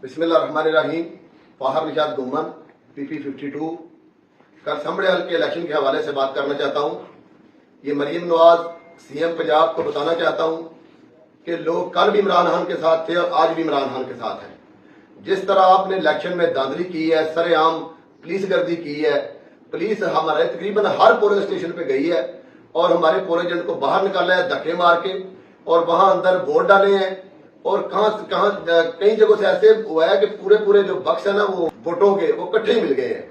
बिस्मिल्लाहिर्रहमानिर्रहीम। फाहर निशात गुम्मन PP 52 कल समड़े हल्के के इलेक्शन के हवाले से बात करना चाहता हूँ। ये मरीम नवाज CM पंजाब को बताना चाहता हूँ कि लोग कल भी इमरान खान के साथ थे और आज भी इमरान खान के साथ हैं। जिस तरह आपने इलेक्शन में धांधली की है, सरेआम पुलिस गर्दी की है, पुलिस हमारे तकरीबन हर पोलिंग स्टेशन पे गई है और हमारे पोल एजेंट को बाहर निकाला है धक्के मार के और वहां अंदर वोट डाले हैं। और कहां कई जगहों से ऐसे हुआ है कि पूरे जो बक्स है ना वो वोटों के वो इकट्ठे ही मिल गए हैं,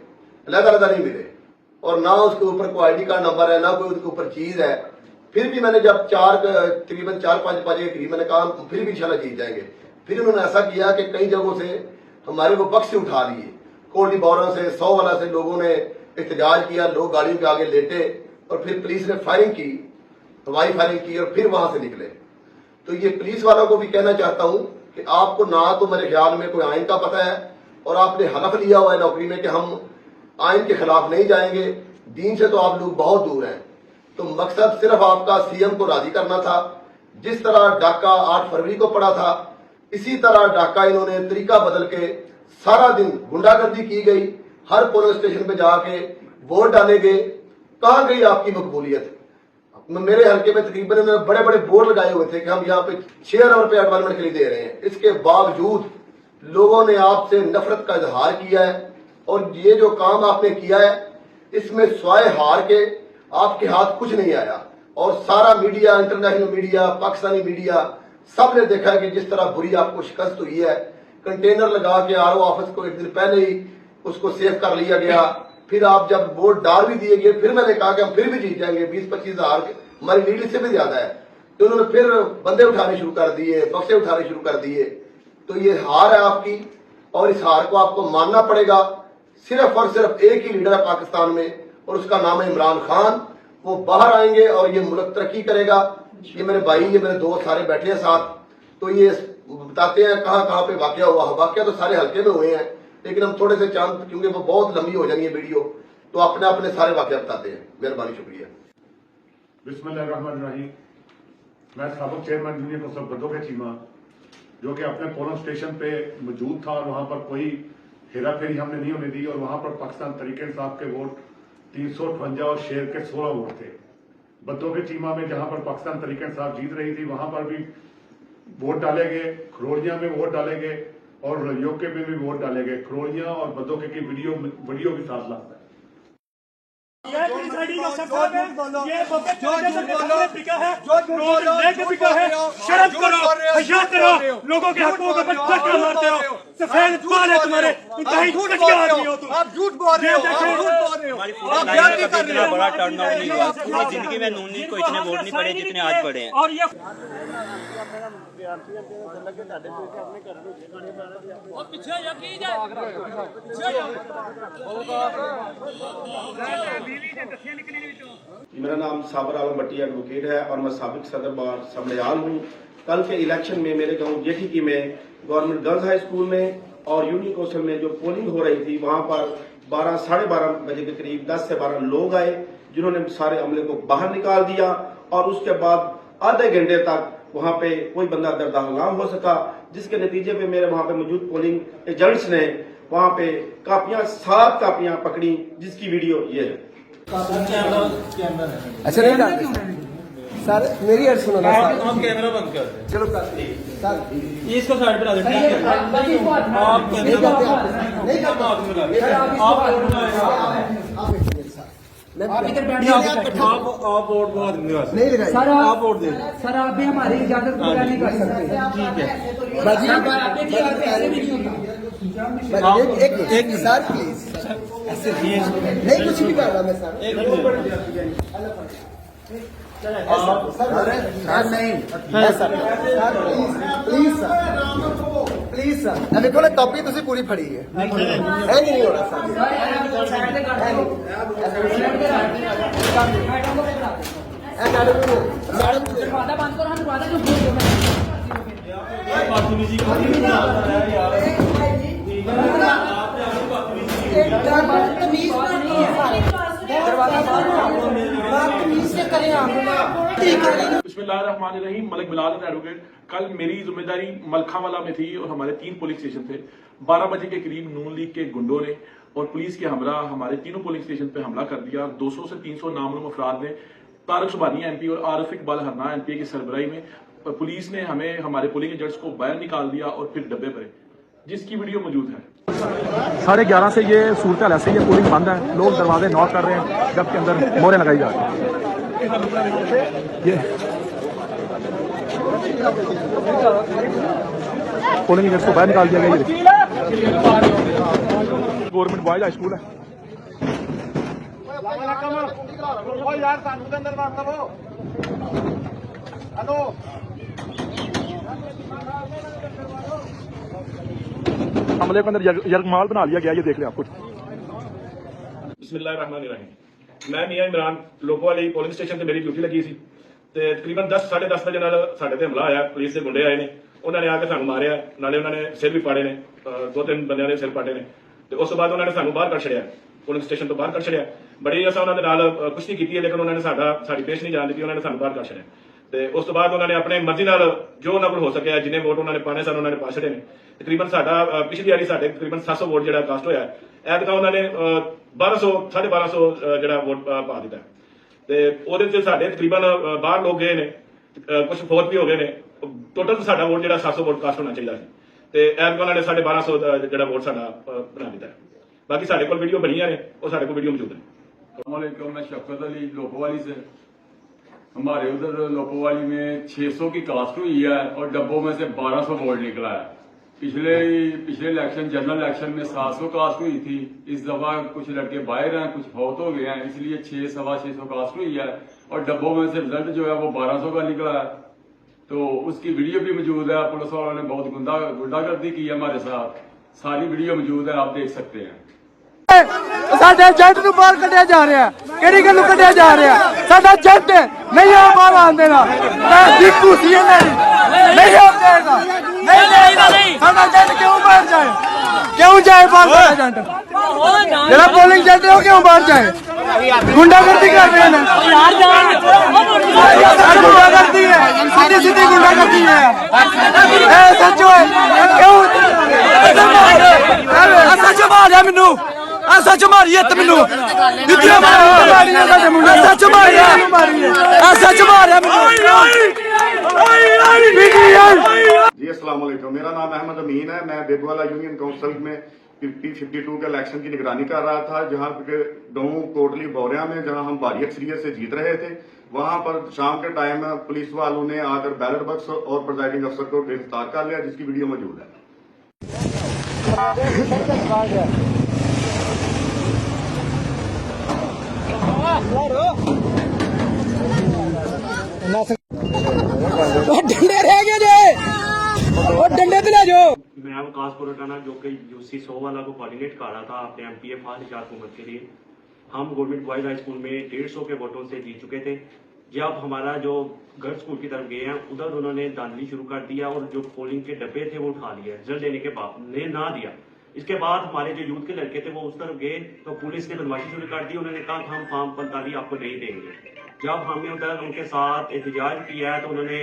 अलग-अलग नहीं मिले और ना उसके ऊपर कोई ID कार्ड नंबर है ना कोई उसके ऊपर चीज है। फिर भी मैंने जब तकरीबन 4-5 बजे के करीब मैंने कहा फिर भी इंशाल्लाह जीत जाएंगे। फिर उन्होंने ऐसा किया कि कई जगहों से हमारे वो बक्स उठा लिए, कोल्डी बोरा से 100 वाला से लोगों ने एहतजाज किया, लोग गाड़ियों के आगे लेटे और फिर पुलिस ने फायरिंग की, हवाई फायरिंग की और फिर वहां से निकले। तो ये पुलिस वालों को भी कहना चाहता हूं कि आपको ना तो मेरे ख्याल में कोई आइन का पता है और आपने हलफ लिया हुआ है नौकरी में कि हम आइन के खिलाफ नहीं जाएंगे। दीन से तो आप लोग बहुत दूर हैं। तो मकसद सिर्फ आपका CM को राजी करना था। जिस तरह डाका 8 फरवरी को पड़ा था, इसी तरह डाका इन्होंने तरीका बदल के सारा दिन गुंडागर्दी की गई, हर पोलिंग स्टेशन पे जाके वोट डाले गए। कहां गई आपकी मकबूलियत? मेरे हल्के में तकरीबन बड़े बड़े बोर्ड लगाए हुए थे कि हम यहाँ पे 6 अरब रुपए डेवलपमेंट के लिए दे रहे हैं। इसके बावजूद लोगों ने आपसे नफरत का इजहार किया है और ये जो काम आपने किया है इसमें स्वाय हार के आपके हाथ कुछ नहीं आया। और सारा media, international media, Pakistani media सब ने देखा है कि जिस तरह बुरी आपको शिकस्त हुई है। कंटेनर लगा के RO ऑफिस को एक दिन पहले ही उसको सेव कर लिया गया। फिर आप जब वोट डाल भी दिए गए फिर मैंने कहा कि हम फिर भी जीत जाएंगे, 20-25 हजार हमारी लीड से भी ज्यादा है। तो उन्होंने फिर बंदे उठाने शुरू कर दिए, बक्से उठाने शुरू कर दिए। तो ये हार है आपकी और इस हार को आपको मानना पड़ेगा। सिर्फ और सिर्फ एक ही लीडर है पाकिस्तान में और उसका नाम है इमरान खान। वो बाहर आएंगे और ये मुल्क तरक्की करेगा। ये मेरे भाई, ये मेरे दोस्त सारे बैठे हैं साथ, तो ये बताते हैं कहां कहां पे वाकया हुआ। वाकया तो सारे हल्के में हुए हैं लेकिन हम थोड़े से चांद, क्योंकि वो बहुत लंबी हो जाएंगी वीडियो, तो अपने अपने सारे वाकया बताते हैं। मेहरबानी, शुक्रिया। बिस्मिल्लाहिर्रहमानिर्रहीम। मैं साबिक चेयरमैन यूनियन काउंसिल बद्दो के चीमा, जो कि अपने पोलिंग स्टेशन पे मौजूद था और वहां पर कोई हेरा फेरी हमने नहीं होने दी और वहां पर पाकिस्तान तरीके इंसाफ के वोट 358 और शेर के 16 वोट थे। बद्दो के चीमा में जहां पर पाकिस्तान तरीके इंसाफ जीत रही थी वहां पर भी वोट डाले गए, खरोड़िया में वोट डाले गए और यूके में भी वोट डाले गए। खरोड़िया और बद्दो की वीडियो भी साथ लाता है। शर्म करो, हया करो, लोगों के हकों को धक्का मारते हो, सफेद बाल है तुम्हारे, इंतहाई घटिया आदमी हो तुम। आप झूठ बोल रहे हो, आप बयान नहीं कर रहे हो। बड़ा टर्नआउट नहीं हुआ, पूरी जिंदगी में नून लीग को इतने वोट नहीं पड़े जितने आज पड़े हैं। और ये मेरा नाम साबर आलम भट्टी एडवोकेट है और मैं साबिक सदर बार समड़ियाल हूँ। कल के इलेक्शन में मेरे गांव जेठीकी में गवर्नमेंट गर्ल्स हाई स्कूल में और यूनियन काउंसिल में जो पोलिंग हो रही थी वहां पर 12-12:30 बजे के करीब 10 से 12 लोग आए जिन्होंने सारे अमले को बाहर निकाल दिया और उसके बाद आधे घंटे तक वहां पे कोई बंदा दरदार ना हो सका, जिसके नतीजे पे मेरे वहां पे मौजूद पोलिंग एजेंट्स ने वहां पे कापियां 7 कापियां पकड़ी, जिसकी वीडियो ये है। अच्छा नहीं करते सर, मेरी अर्ज सुनो ना सर। आप कैमरा बंद कर दें। चलो सर, इसको साइड पे ला दें, ठीक है? आप नहीं करते, आप इधर बैठिए, आप वोट बहुत नहीं लगाइए सर, आप वोट दें। सर आप भी हमारी इजाजत पूरा नहीं कर सकते। ठीक है, एक सर प्लीज, ऐसे नहीं कुछ भी कर रहा मैं सर। सर नहीं sir, please sir, please sir देखो ना कॉपी तुझे पूरी फड़ी है नहीं हो रहा सर। दरवाजा बिस्मिल्लाहिर्रहमानिर्रहीम। मलिक बिलाल एडवोकेट। कल मेरी जिम्मेदारी मलखावाला में थी और हमारे 3 पोलिंग स्टेशन थे। 12 बजे के करीब नून लीग के गुंडों ने और पुलिस के हमरा हमारे तीनों पोलिंग स्टेशन पे हमला कर दिया। 200 से 300 नामलूम अफराद ने तारक सुबानी एमपी और आरिफ इकबाल हरना एमपी की सरबराही में पुलिस ने हमें हमारे पोलिंग एजेंट्स को बाहर निकाल दिया और फिर डब्बे भरे, जिसकी वीडियो मौजूद है। 11:30 से ये सूरत हाल ऐसे ही है, पोलिंग बंद है, लोग दरवाजे नॉक कर रहे हैं, जबकि अंदर मोहरें लगाई जा रही हैं। ये पोलिंग एजेंट्स को बाहर निकाल दिया गया। गवर्नमेंट बॉयज हाई स्कूल है। हमले के अंदर यरगमाल बना लिया गया, ये देख लें आप कुछ। बिस्मिल्लाहिर्रहमानिर्रहीम। मैं मियां इमरान लोगों वाली पोलिंग स्टेशन ਤੇ ਮੇਰੀ ਡਿਊਟੀ ਲੱਗੀ ਸੀ ਤੇ ਤਕਰੀਬਨ 10 10:30 ਵਜੇ ਨਾਲ ਸਾਡੇ ਤੇ ਹਮਲਾ ਆਇਆ। ਪੁਲਿਸ ਦੇ ਗੁੰਡੇ ਆਏ ਨੇ, ਉਹਨਾਂ ਨੇ ਆ ਕੇ ਸਾਨੂੰ ਮਾਰਿਆ, ਨਾਲੇ ਉਹਨਾਂ ਨੇ ਸਿਰ ਵੀ ਪਾੜੇ ਨੇ, 2-3 ਬੰਦਿਆਂ ਦੇ ਸਿਰ ਪਾੜੇ ਨੇ ਤੇ ਉਸ ਤੋਂ ਬਾਅਦ ਉਹਨਾਂ ਨੇ ਸਾਨੂੰ ਬਾਹਰ ਕੱਢ ਛੜਿਆ, पोलिंग स्टेशन तो बाहर कर छड़िया। बड़ी असा उन्होंने नाल कुश्ती की है, लेकिन उन्होंने साड़ी पेश नहीं जान दी, उन्होंने सानू बाहर कर छड़िया। तो उस तो बाद उन्होंने अपने मर्जी नाल जो उन्होंने हो सके जिन्हें वोट उन्होंने पाने सन उन्होंने पा छड़े ने। तकरीबन साडा पिछली वारी साडे तकरीबन 700 वोट जो कास्ट होया, ऐतका उन्होंने 1200 1250 जो वोट पा दिता। तो ਉਹਦੇ ਚ ਸਾਡੇ ਤਕਰੀਬਨ ਬਾਹਰ ਲੋਕ ਗਏ ਨੇ, ਕੁਝ ਫੌਤ ਵੀ ਹੋ ਗਏ ਨੇ। ਟੋਟਲ ਸਾਡਾ ਵੋਟ ਜਿਹੜਾ 700 ਵੋਟ ਕਾਸਟ ਹੋਣਾ ਚਾਹੀਦਾ ਸੀ ਤੇ ਐਤਕਾਂ ਉਹਨਾਂ ਨੇ 1250 ਜਿਹੜਾ ਵੋਟ ਸਾਡਾ ਬਣਾ ਦਿੱਤਾ। बाकी साढ़े को वीडियो बनी है और साढ़े को वीडियो मौजूद है। मैं शफकत अली लोपोवाली से। हमारे उधर लोपोवाली में 600 की कास्ट हुई है और डब्बों में से 1200 वोट निकला है। पिछले इलेक्शन जनरल इलेक्शन में 700 कास्ट हुई थी। इस दफा कुछ लड़के बाहर हैं, कुछ फौत हो गए हैं, इसलिए 600 कास्ट हुई है और डब्बों में से रिजल्ट जो है वो 1200 का निकला है। तो उसकी वीडियो भी मौजूद है। पुलिस वालों ने बहुत गुंडागर्दी की है हमारे साथ, सारी वीडियो मौजूद है, आप देख सकते हैं। साडे जट नूं बाहर कढ़िया जा रहा है, किहड़ी गल्लों कढ़िया जा रहा है? साडा जट नहीं आ बाहर आन देना, मैं दीकू सी नहीं आन देगा, नहीं साडा जट क्यों बाहर जाए, क्यों जाए बाहर? जट जेड़ा पोलिंग जट है वो क्यों बाहर जाए? गुंडागर्दी कर रहे हैं, गुंडागर्दी है, सीधी सीधी गुंडागर्दी है। सचो क्यों सच मारिया मैनू, सच मारी है मैनू, सच मारिया, सच मारिया जी। अस्सलाम वालेकुम, मेरा नाम अहमद अमीन है। मैं बेगवाला यूनियन काउंसिल में P52 के इलेक्शन की निगरानी कर रहा था, जहां पे गाँव कोटली बोरिया में, जहां हम भारी अक्सरियत से जीत रहे थे। वहां पर शाम के टाइम पुलिस वालों ने आकर बैलेट बॉक्स और प्रिजाइडिंग अफसर को गिरफ्तार कर लिया, जिसकी वीडियो मौजूद है। डंडे रह गए और डंडे पे ले जाओ। मैं वकास पुरटाना जो कि यूसी 100 वाला को कोऑर्डिनेट कर रहा था अपने एमपीए फाल निजात हुकूमत के लिए। हम गवर्नमेंट बॉयज हाई स्कूल में 150 के वोटों से जीत चुके थे। जब हमारा जो गर्ल्स स्कूल की तरफ गए हैं उधर उन्होंने दांधली शुरू कर दिया और जो पोलिंग के डब्बे थे वो उठा लिए, रिजल्ट देने के बाद ने ना दिया। इसके बाद हमारे जो यूथ के लड़के थे वो उस तरफ गए तो पुलिस ने बदमाशी शुरू कर दी। उन्होंने कहा हम फॉर्म 45 आपको नहीं देंगे। जब हमने उधर उनके साथ एहतजाज किया है तो उन्होंने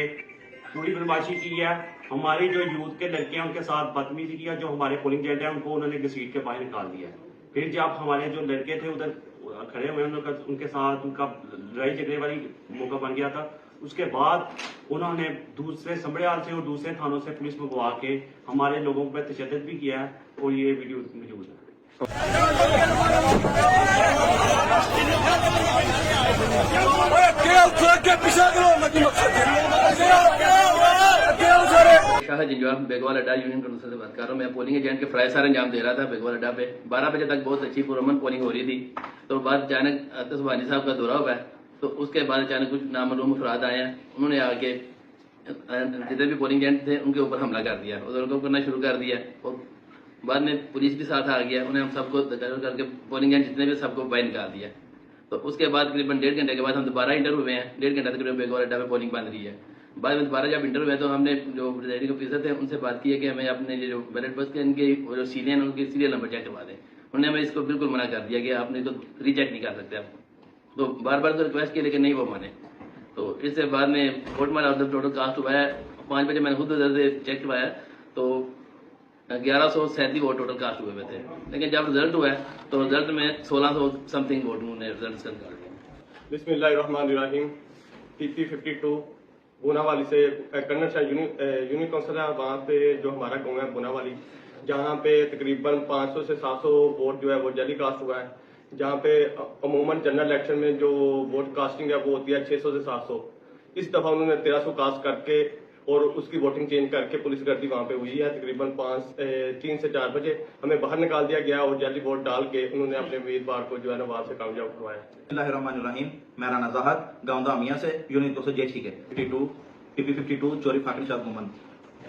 पूरी बदमाशी की है। हमारे जो यूथ के लड़के हैं उनके साथ बदतमीजी किया। जो हमारे पोलिंग एजेंट है उनको उन्होंने घसीट के बाहर निकाल दिया। फिर जब हमारे जो लड़के थे उधर खड़े हुए उनके साथ उनका लड़ाई झगड़े वाली मौका बन गया था। उसके बाद उन्होंने दूसरे संबड़ियाल से और दूसरे थानों से पुलिस मंगवा के हमारे लोगों पर तशद्दुद भी किया है और ये वीडियो मौजूद है। शाह जिंजवार बेगवाल अड्डा यूनियन काउंसिल से बात कर रहा हूँ। मैं पोलिंग एजेंट के फ्राई सारे अंजाम दे रहा था बेगवाल अड्डा पे। 12 बजे तक बहुत अच्छी पुरअमन पोलिंग हो रही थी। तो बाद अचानक तस्वानी साहब का दौरा हुआ है, तो उसके बाद अचानक कुछ नामालूम अफराद आए हैं। उन्होंने आके जितने भी पोलिंग एजेंट थे उनके ऊपर हमला कर दिया, उनको करना शुरू कर दिया। और बाद में पुलिस भी साथ आ गया, उन्हें हम सबको करके पोलिंग एजेंट जितने भी सबको बाहर निकाल दिया। तो उसके बाद करीबन 1.5 घंटे के बाद हम दोबारा इंटर हुए हैं। 1.5 घंटा तक बेगवाल अड्डा में पोलिंग बंद रही है। बाद में दोबारा जब इंटर हुए तो हमने जो प्रिजाइडिंग ऑफिसर थे उनसे बात की है कि हमें अपने जो बैलेट बॉक्स के इनके जो सीरियल उनके सीरियल नंबर चेक करवा दें। उन्होंने हमें इसको बिल्कुल मना कर दिया कि आपने तो रिचेक नहीं कर सकते आप। तो बार बार तो रिक्वेस्ट की लेकिन नहीं वो माने। तो इससे बाद में वोट मारा उधर टोटल कास्ट हुआ है 5 बजे मैंने खुद उधर से चेक करवाया तो 1137 वोट टोटल कास्ट हुए थे, लेकिन जब रिजल्ट हुआ है तो रिजल्ट में 1600 समथिंग वोट उन्होंने रिजल्ट से निकाल दिया। बिस्मिल्लाहिर्रहमानिर्रहीम। PP 52 बुनावाली से कन्नड़ शाह यूनियन काउंसिल है, वहाँ पे जो हमारा गाँव है बुनावाली, जहाँ पे तकरीबन 500 से 700 वोट जो है वो जाली कास्ट हुआ है, जहाँ पे अमूमन जनरल इलेक्शन में जो वोट कास्टिंग है वो होती है 600 से 700। इस दफा उन्होंने 1300 कास्ट करके और उसकी वोटिंग चेंज करके पुलिस गर्दी वहाँ पे हुई है। तकरीबन 3 से 4 बजे हमें बाहर निकाल दिया गया और जाली वोट डाल के उन्होंने अपने उम्मीदवार को जो है ना वहाँ से कामयाब करवाया। बिस्मिल्लाहिर्रहमानिर्रहीम। मैं राना जहाद गाँव दामिया से यूनियन तो जेठी के 52 PP 52 चोरी फाकरी शाद मोमन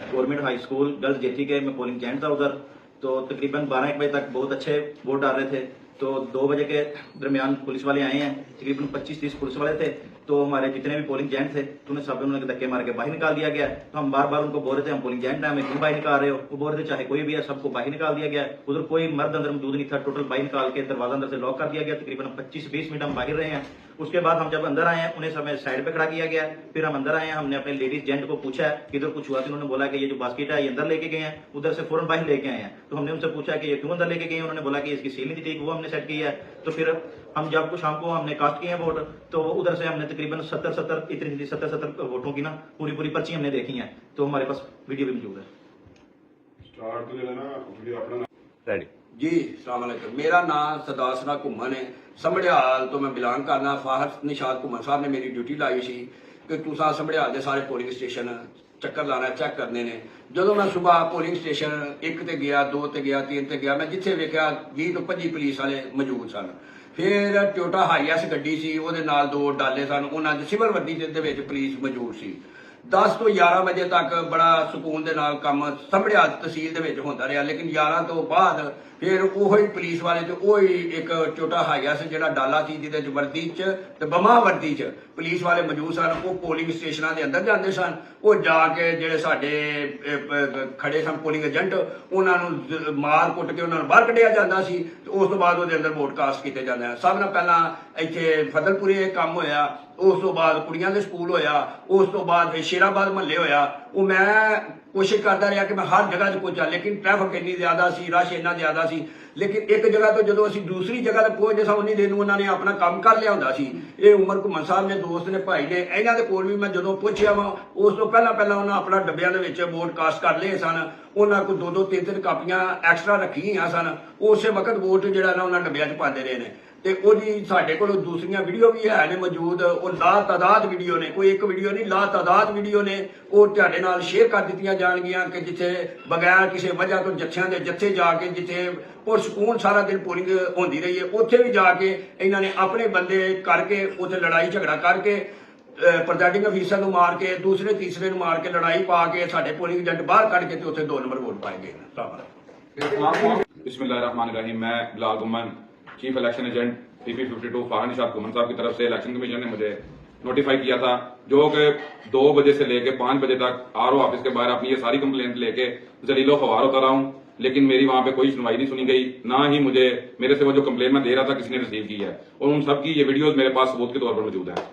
गवर्नमेंट हाई स्कूल गर्ल्स जेठी के मैं पोलिंग एजेंट था उधर। तो तकरीबन 12-1 बजे तक बहुत अच्छे वोट डाल रहे थे। तो 2 बजे के दरमियान पुलिस वाले आए हैं, तकरीबन 25-30 पुलिस वाले थे। तो हमारे जितने भी पोलिंग एजेंट थे तो उन्हें सब उन्होंने धक्के मार के बाहर निकाल दिया गया। तो हम बार बार उनको बोल रहे थे हम पोलिंग एजेंट हैं, हमें क्यों बाहर निकाल रहे हो। वो बोल रहे थे चाहे कोई भी है सबको बाहर निकाल दिया गया। उधर कोई मर्द अंदर मौजूद नहीं था, टोटल बाहर निकाल के दरवाजा अंदर से लॉक कर दिया गया। तकरीबन 25-20 मिनट हम बाहर रहे हैं। उसके बाद हम जब अंदर आए हैं उन्हें समय साइड पे खड़ा किया गया। फिर हम अंदर आए हैं, हमने अपने लेडीज जेंट को पूछा है कि इधर कुछ हुआ। तो उन्होंने बोला कि ये जो बास्केट है ये अंदर लेके गए हैं, उधर से फौरन बाहर लेके आए हैं। तो हमने उनसे पूछा कि ये क्यों अंदर लेके गए हैं। उन्होंने बोला कि इसकी सील नहीं थी, वो हमने सेट की है। तो फिर हम जब शाम को हमने कास्ट किए हैं वोट, तो उधर से हमने तकरीबन 70 वोटों की ना पूरी पर्ची हमने देखी है। तो हमारे पास वीडियो भी मौजूद है। जी अस्सलाम वालेकुम। मेरा नाम सदासना घुमन है, संभड़ियाल तो मैं बिलोंग करना। फाहर निशाद घुमन साहब ने मेरी ड्यूटी लाई सी कि तुसा संभड़ियाल के सारे पोलिंग स्टेशन चक्कर लाना चेक करने ने। जो मैं सुबह पोलिंग स्टेशन 1 ते गया, 2 ते गया, 3 ते गया, मैं जिथे वेख्या 20 तो 25 पुलिस वाले मौजूद सन। फिर टोयोटा हाईएस गड्डी सी, ਉਹਦੇ ਨਾਲ 2 डाले सन, ਉਹਨਾਂ ਦੇ ਸਿਵਲ ਵਰਦੀ ਦੇ ਵਿੱਚ ਪੁਲਿਸ ਮੌਜੂਦ ਸੀ। 10 ਤੋਂ 11 ਵਜੇ ਤੱਕ ਬੜਾ ਸਕੂਨ ਦੇ ਨਾਲ ਕੰਮ ਸੰਭੜਿਆਲ ਤਹਿਸੀਲ ਦੇ ਵਿੱਚ ਹੁੰਦਾ ਰਿਹਾ। ਲੇਕਿਨ 11 ਤੋਂ ਬਾਅਦ ਫਿਰ ਉਹੀ ਪੁਲਿਸ ਵਾਲੇ ਤੇ ਉਹੀ ਇੱਕ ਟੋਟਾ ਹਾਈਐਸ ਜਿਹੜਾ ਡਾਲਾ ਸੀ ਜਿਹਦੇ ਚ ਵਰਦੀ ਚ ਤੇ ਬਮਾ ਵਰਦੀ ਚ ਪੁਲਿਸ ਵਾਲੇ ਮੌਜੂਦ ਸਨ। ਉਹ ਪੋਲਿੰਗ ਸਟੇਸ਼ਨਾਂ ਦੇ ਅੰਦਰ ਜਾਂਦੇ ਸਨ। ਉਹ ਜਾ ਕੇ ਜਿਹੜੇ ਸਾਡੇ ਖੜੇ ਸਨ ਪੋਲਿੰਗ ਏਜੰਟ ਉਹਨਾਂ ਨੂੰ ਮਾਰ ਕੁੱਟ ਕੇ ਉਹਨਾਂ ਨੂੰ ਬਾਹਰ ਕੱਢਿਆ ਜਾਂਦਾ ਸੀ। ਤੇ ਉਸ ਤੋਂ ਬਾਅਦ ਉਹਦੇ ਅੰਦਰ ਵੋਟ ਕਾਸਟ ਕੀਤੇ ਜਾਂਦੇ ਹਨ। ਸਭ ਨਾਲ ਪਹਿਲਾਂ ਇੱਥੇ ਫਜ਼ਲਪੁਰੇ ਇਹ ਕੰਮ ਹੋਇਆ, ਉਸ ਤੋਂ ਬਾਅਦ ਕੁੜੀਆਂ ਦੇ ਸਕੂਲ ਹੋਇਆ, ਉਸ ਤੋਂ ਬਾਅਦ ਫਿਰ ਸ਼ੇਰਾਬਾਦ ਮਹੱਲੇ ਹੋਇਆ। ਉਹ ਮੈਂ ਕੋਸ਼ਿਸ਼ ਕਰਦਾ ਰਿਹਾ ਕਿ ਮੈਂ ਹਰ ਜਗ੍ਹਾ ਤੇ ਪਹੁੰਚਾਂ, ਲੇਕਿਨ ਟ੍ਰੈਫਿਕ ਇੰਨੀ ਜ਼ਿਆਦਾ ਸੀ, ਰਸ਼ ਇੰਨਾ ਜ਼ਿਆਦਾ ਸੀ। ਲੇਕਿਨ ਇੱਕ ਜਗ੍ਹਾ ਤੋਂ ਜਦੋਂ ਅਸੀਂ ਦੂਸਰੀ ਜਗ੍ਹਾ ਤੇ ਪਹੁੰਚਦੇ ਸਾਂ ਉਨੀ ਦੇਰ ਨੂੰ ਉਹਨਾਂ ਨੇ ਆਪਣਾ ਕੰਮ ਕਰ ਲਿਆ ਹੁੰਦਾ ਸੀ। ਇਹ ਉਮਰ ਘੁੰਮਣ ਸਾਹਿਬ ਨੇ ਦੋਸਤ ਨੇ ਭਾਈ ਨੇ, ਇਹਨਾਂ ਦੇ ਕੋਲ ਵੀ ਮੈਂ ਜਦੋਂ ਪਹੁੰਚਿਆ ਵਾ ਉਸ ਤੋਂ ਪਹਿਲਾਂ ਉਹਨਾਂ ਆਪਣਾ ਡੱਬਿਆਂ ਦੇ ਵਿੱਚ ਵੋਟ ਕਾਸਟ ਕਰ ਲਏ ਸਨ। ਉਹਨਾਂ ਕੋਲ 2-2 3-3 ਕਾਪੀਆਂ ਐਕਸਟਰਾ ਰੱਖੀਆਂ ਸਨ। ਉਸੇ ਵਕਤ ਵੋਟ ਜਿਹੜਾ ਨਾ ਉਹਨਾਂ ਡੱਬਿਆਂ 'ਚ ਪਾਉਂਦੇ ਰਹੇ ਨੇ। ਤੇ ਉਹਦੀ ਸਾਡੇ ਕੋਲ ਦੂਸਰੀਆਂ ਵੀਡੀਓ ਵੀ ਹੈ ਨੇ ਮੌਜੂਦ। ਉਹ ਲਾ ਤਾਦਾਦ ਵੀਡੀਓ ਨੇ, ਕੋਈ ਇੱਕ ਵੀਡੀਓ ਨਹੀਂ, ਲਾ ਤਾਦਾਦ ਵੀਡੀਓ ਨੇ। ਉਹ ਤੁਹਾਡੇ ਨਾਲ ਸ਼ੇਅਰ ਕਰ ਦਿੱਤੀਆਂ ਜਾਣਗੀਆਂ ਕਿ ਜਿੱਥੇ ਬਗੈਰ ਕਿਸੇ ਵਜ੍ਹਾ ਤੋਂ ਜੱਥਿਆਂ ਦੇ ਜੱਥੇ ਜਾ ਕੇ ਜਿੱਥੇ ਪੁਰਸਕੂਨ ਸਾਰਾ ਦਿਨ ਪੋਲਿੰਗ ਹੁੰਦੀ ਰਹੀ ਹੈ, ਉੱਥੇ ਵੀ ਜਾ ਕੇ ਇਹਨਾਂ ਨੇ ਆਪਣੇ ਬੰਦੇ ਕਰਕੇ ਉੱਥੇ ਲੜਾਈ ਝਗੜਾ ਕਰਕੇ ਪ੍ਰੈਜ਼ਾਈਡਿੰਗ ਅਫੀਸਰ ਨੂੰ ਮਾਰ ਕੇ ਦੂਸਰੇ ਤੀਸਰੇ ਨੂੰ ਮਾਰ ਕੇ ਲੜਾਈ ਪਾ ਕੇ ਸਾਡੇ ਪੋਲਿੰਗ ਏਜੰਟ ਬਾਹਰ ਕੱਢ ਕੇ ਤੇ ਉੱਥੇ 2 ਨੰਬਰ ਵੋਟ ਪਾਏ ਗਏ। बिस्मिल्लाहिर्रहमानिर्रहीम। मैं Bilal Ghuman chief election agent PP 52 Fahar Nishad Ghuman साहब की तरफ से इलेक्शन कमीशन ने मुझे नोटिफाई किया था, जो कि 2 बजे से लेके 5 बजे तक RO ऑफिस के बाहर अपनी ये सारी कंप्लेंट लेके जलीलो ख्वार होता रहा हूँ। लेकिन मेरी वहां पे कोई सुनवाई नहीं सुनी गई, ना ही मुझे मेरे से वो जो कंप्लेंट मैं दे रहा था किसी ने रिसीव की है। और उन सब की ये वीडियोस मेरे पास सबूत के तौर पर मौजूद है।